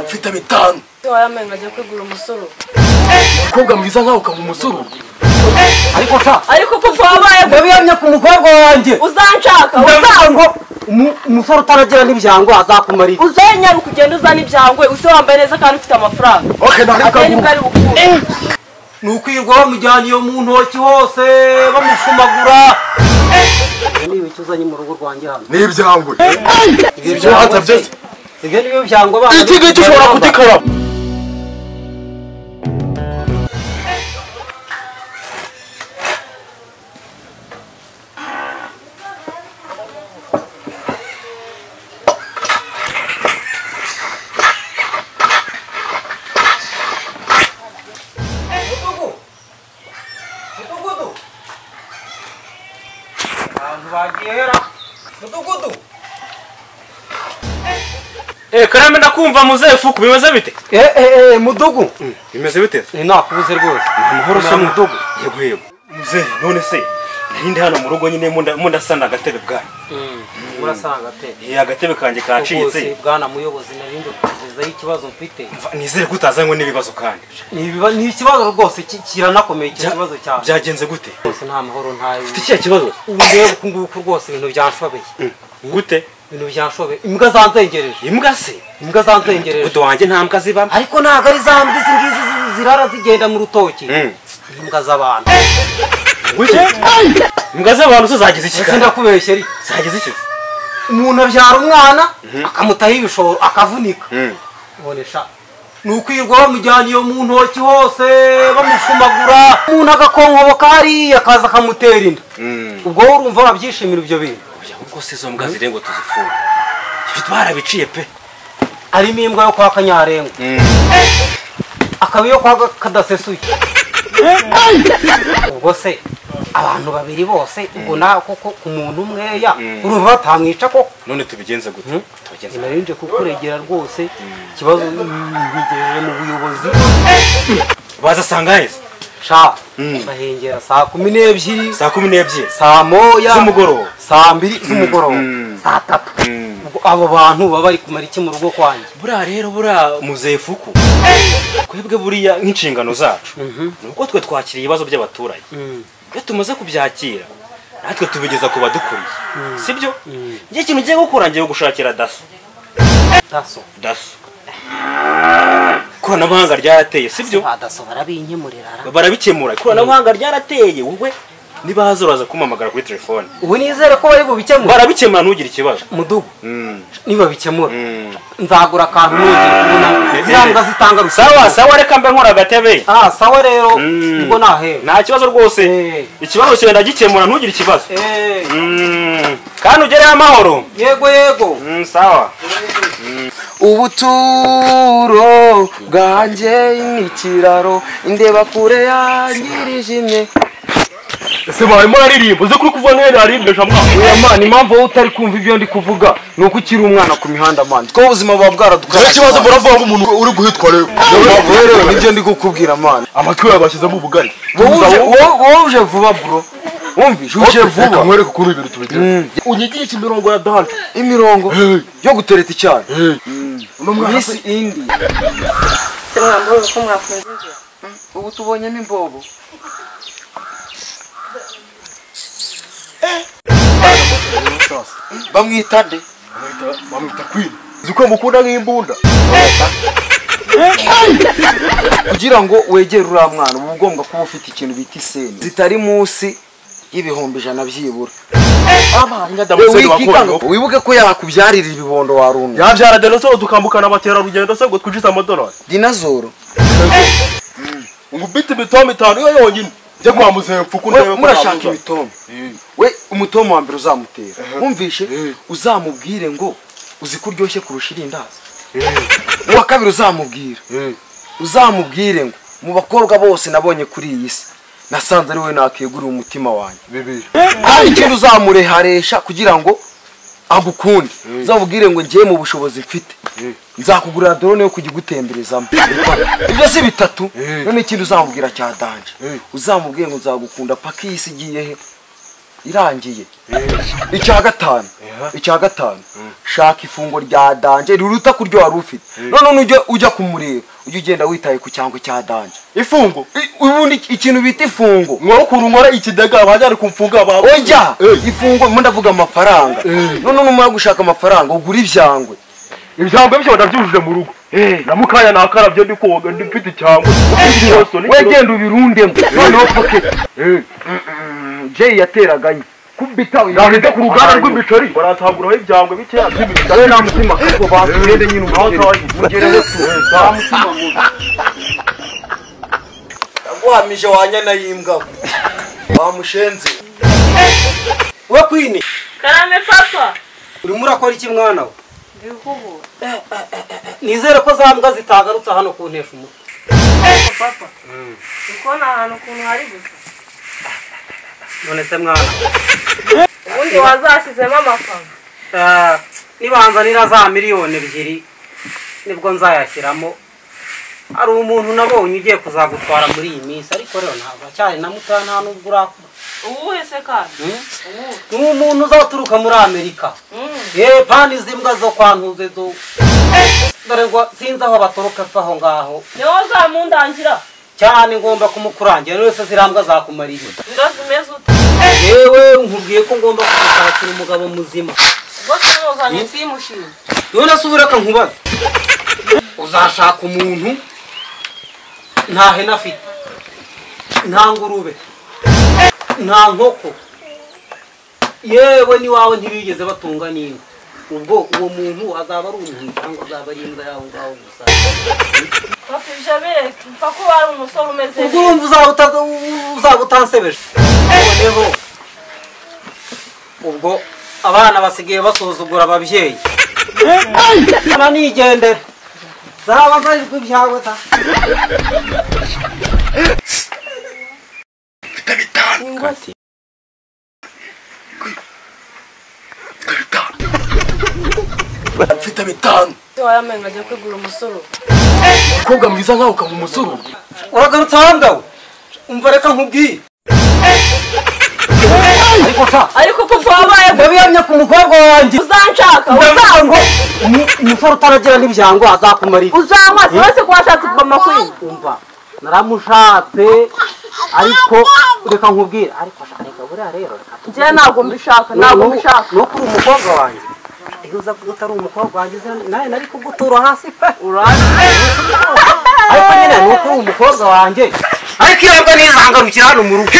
mfite 5. wayamenga ajya kwigura umusoro. Umukobwa mwiza nkaho ukaba umusoro. Ariko papa wabaye ndabiyamye ku mukobwa wanjye. Uzanshaka uzango umusoro utaragira n'ibyango azakumarira. Uzenya ukugenda uzana ibyangwe use wambaye neza kandi ufite amafaranga. Okay, ndakaguru. Nukwirwa bamujyana iyo mu ntoki hose bamufumagura. Niba cyuzanye mu rugo rwanjye hano. N'ibyangwe. Ibyo hatavye. Ibyo niyo byango bana. Iki gishobora kutikara. Karame ndakumva muzefu kubimeze bite? Mudugu. Bimeze bite? Nakubuze rwose. Amahoro se Mudugu. Yego. Muze none se ninde hano mu rugo nyine mundasana agatebe bwana. Murasanga agatebe. Agatebe kanje kacitse. Bwana muyobozi narinde kugezaho ikibazo mfite. Nizere kutazanywe n'ibibazo kandi. Ni ikibazo rwose kiranakomeye ikibazo cyawe. Byagenze gute? Rwose nta mahoro ntayo. Ufite iki kibazo? Ubu ndebe kunguko rwose ibintu byanshobeye. Gute? Ibintu byanshobeye. Imbwa zanzengereje. Imbwa se? Imbwa zanzengereje. Uto wanje nta mbwa zibamo. Ariko ntago ari zambwe zingizi zirara zigenda mu rutoki. Imbwa z'abantu. Gute? Imbwa z'abantu zo zagize iki? Ese ndakubeshye ari. Zagize iki? Umuntu abyara umwana akamutaho ibishoro akavunika. Bonesha nukwirwa bamujyana iyo mu ntoki hose bamufumagura. Umuntu agakonkoboka hariya akaza akamutera inda. Ubwo urumva babyishimira ibyo bintu. Ubwo se zo mbwa zirengo tuzifunga. Barabiciye pe. Arimo imbwa yo kwa Kanyarengo. Akabiyo kwa Kadasesuye. Ubwo se abantu babiri bose ubwo nako ku muntu umweya urumva batamwica koko. None tubigenze gute? Narinje kukuregera rwose ikibazo nkigejeje mu buyobozi. Baza sangaye. Sha bahengera saa 12 saa 12 saa moya z'umugoroba saa 2 z'umugoroba saa 3. Abo bantu baba bari kumara iki mu rugo kwanje? Bura muzefuku kwebwe buriya nk'inshingano zacu nuko twe twakiriye ibibazo by'abaturage. Iyo tumaze kubyakira natwe tubigeza ku badukuriye. Sibyo? Ngiye kintu ngiye gukora ngiye gushakira daso. Koranabuhanga ryarateye sibyo? Daso barabinkemurira. Barabikemura. Koranabuhanga ryarateye wowe niba hazuraza kumamagara kuri telefone. Ubu nizere ko bari bubikemura. Barabikemura ntugire ikibazo. Mudugu. Niba bikemura. Nzagura akantu n'ugiye kubona. Ziranga zitanga sawa reka mbe nkora agatebe. Sawa rero ubwo nahe. Nta kibazo rwose. Ikibazo cyo ndagikemura ntugire ikibazo. Kandi ugere amahoro. Yego. Sawa. Ubuturo bwanje n'ikiraro indeba kure yangirijimye. Ese barimo aririmbo uze kuri kuva nene arimbesha oya man impamvu utari kumva ibyo ndi kuvuga nuko ukiri umwana ku mihanda man ko ubuzima bwa bwaradukara. Ikibazo muravuga ngo umuntu uri guhitwa rero. Rero nibyo ndi kukubwira man. Amatwi yabashizemo ubugari. Wowe uje vuba bro. Wumvise uje vuba. Nkwereka kuri ibintu tubigira. Unyigisha imirongo ya dance. Imirongo yo gutereta icyane. Misi indi. Mwambo ko mwafunze inzira. Ubu tubonyemo imbobo. Bamwita nde? Bamwita Queen. Ziko mukunda nk'imbunda. Kugira ngo wegere ura mwana ubu ugomba kuba ufite ikintu bita iseni zitari munsi y'ibihumbi 100 byibura. Wibuke ko yakubyarira ibibondo warunga. Yabyara dinosaur tukambukana abatera rugendo se ngo twinjiza amadolari. Dinosaur. Ngubite bitome 5 yo yonyine. Je kwa muzefuku ndebe ko murashaka ibitome. We umutomo wa mbere uzamutera. Wumvishe uzamubwire ngo uzi kuryoshye kurusha irindazi. Uwa kabiri uzamubwire ngo mu bakobwa bose nabonye kuri iyi si nasanze ari we nakegura umutima wanjye. Ikintu uzamureharesha kugira ngo agukunde. Uzamubwire ngo ngiye mu bushobozi mfite. Nzakugurira drone yo kujigutemberezamo. Ibyo si bitatu. None ikintu uzamubwira cya danje. Uzamubwire ngo nzagukunda paka isi giye he. irangiye icya gatanu shaka ifungo rya danje riruta kuryo wari ufite none ujya kumureba ujya ugenda witaye ku cyangwa cya danje ifungo ubundi ikintu bita ifungo nkora ukuntu nkora ikidaga bajyana kumfunga babo oya ifungo mo ndavuga amafaranga none numara gushaka amafaranga ugura ibyangwe byo ndabyujuje mu rugo na mukanya nakarabye ndi koga ndi mfite cyangwa wegenda ubirundemo noneho pocket Jay yateraganye kubita yahita ku ruganda rw'imiceri barataguraho ibyangwe bikeya by'imiceri nta mutima kuko bakugende nyine umugereho nta mutima mubi yaguhamije wanyana yimbwa wamushenze we kwini karame papa urimo urakora iki mwana we ndikubura nizere ko za mbwa zitagarutse hano kuntesha umutwe papa uko nta hantu ukuntu hari gusa none se mwana ubundi wazashyizemo amafaranga nibanzanira za miliyoni 2 nibwo nzayashyiramo hari umuntu nabonye ugiye kuzagutwara muri iyi minsi ariko rero ntabwo acyari na muto nta nubwo urakura ubu wese kandi ni umuntu uzaturuka muri Amerika pani izi mbwa zo kwantuze zo dore ngo sinzi aho batoroka aho ngaho niwe uzamundangira cyane ngomba kumukurangira wese zirambwa zakumarira zimeze ute yewe nkubwiye ko ngomba kugushakira umugabo muzima ubwo tumuzanye simushimye none se ubureka nkubaze uzashaka umuntu nta hene afite nta ngurube nta nkoko yewe n'iwawe ntibigeze batunga n'inka ubwo uwo muntu azaba ari umuntu cyangwa azaba ari imbwa yawe ngaho gusa papa ibyo bireke mpfa ko wari umusore umeze ubwo urumva uzaba utansebeje noneho ubwo abana basigaye basuzugura ababyeyi nigendere zaba nzajwe ibyawe ta mfite bitanu wayamenga ajya kwigura umusoro umukobwa mwiza nkawe ukaba umusoro uragarutse ahangawe umva reka nkubwiye ariko papa wabaye ndabiyamye ku mukobwa wanjye uzanshaka uzango umusore utaragira n'ibyango azakumarira uzanywa wese ko washatse mama kwini umva naramushatse ariko reka nkubwire ariko ashaka buriya rero njye ntabwo mbishaka no kuri umukobwa wanjye iyo uza kuba utari umukobwa wanjye nawe nari kugutura hasi pe ariko nyine ni ukuri umukobwa wanjye ariko iyo mbwa nizangarukira hano mu rugo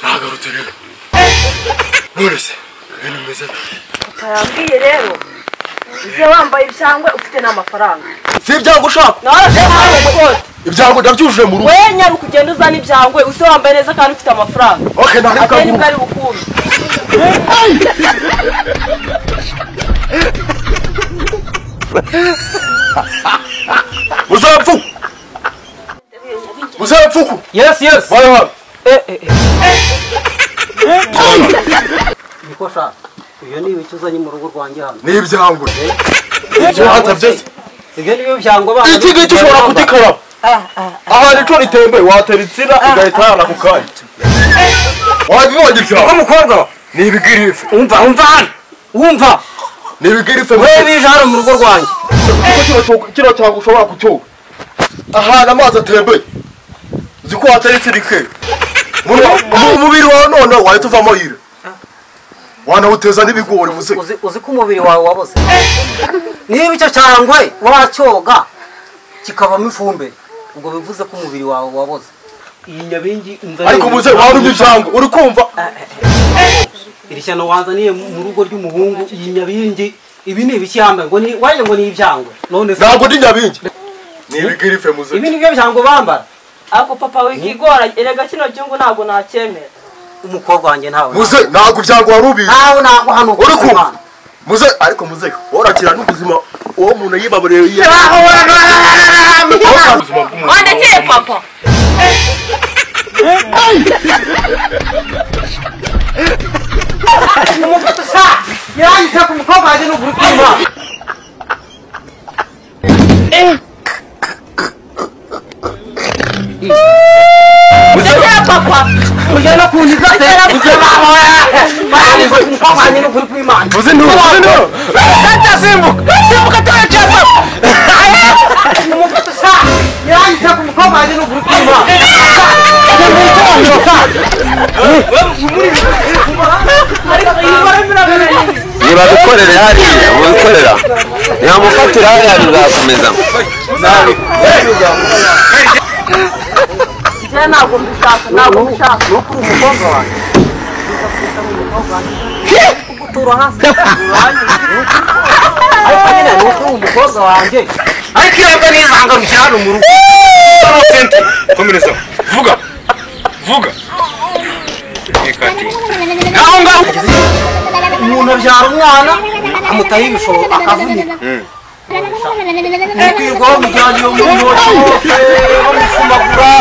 nagarutse rero none se ibintu bimeze papa yambwiye rero uze wambaye ibyangwe ufite n'amafaranga si ibyango ushaka ibyango ndabyujuje mu rugo we nyaruka ugenda uzana ibyangwe uze wambaye neza kandi ufite amafaranga okay ntabwo atari nibwo ari bukunde uzapfuku yes baya niko shaka iyo ni ibiki uzanye mu rugo rwanjye hano ni ibyango ibyo hatabyeze ibyo ni byo byango bana iki ngiki ushobora kugikaraba aha nico ritembe watera insina igahita yana ku kanya wabibonye ibyago umukobwa ni ibigirife wumva ni ibigirife we bije hano mu rugo rwanjye kino cyango ushobora kucyoga ahantu amazi atembeye uzi ko watera insina ikera umubiri wawe none wahita uvamo yire wanawuteza n'ibigori muze uzi ko umubiri wawe waboze niba icyo cyangwe wacyoga kikavamo ifumbire ubwo bivuze ko umubiri wawe waboze iyi nyabingi ariko muze warumye ibyango uri kumva iri shyano wanzaniye mu rugo ry'umuhungu iyi nyabingi ibi ni ibiki yambaye ngo ni waje ngo ni ibyangwe none ntabwo ndi nyabingi ni ibigirife muze ibi ni byo byango bambara ariko papa wikigora erega kino gihugu ntabwo nacyemera umukobwa wanjye ntawe muze ntabwo ibyango wari ubizi ntabwo hano uri kumva muze ariko muze worakira n'ubuzima uwo muntu yibaburiye wandekeye papa umufata sa yarangije ku mukobwa wanjye n'uguru kwima wanjye n'ukuri kw'Imana. Uzi nduru. Santa simbuka. Simbuka tuwe cyapa. Umufata sa. Yanjye ku mukobwa wanjye n'ukuri kw'Imana. Nibabikorere hariya mubikorera ntihamufatira hariya bizakomeza njye ntabwo mbishaka ntabwo mbishaka Nuko umukobwa wanjye. Kugutura hasi. Ariko nyine nuko umukobwa wanjye. Ariko iyo mbwa nizangarukira hano mu rugo. Komereza. Vuga. Naho ngaho umuntu abyara umwana amutaho ibishoro akavunika. Ntikwirwaho mujyanye iyo mu ntoki hose bamufumagura.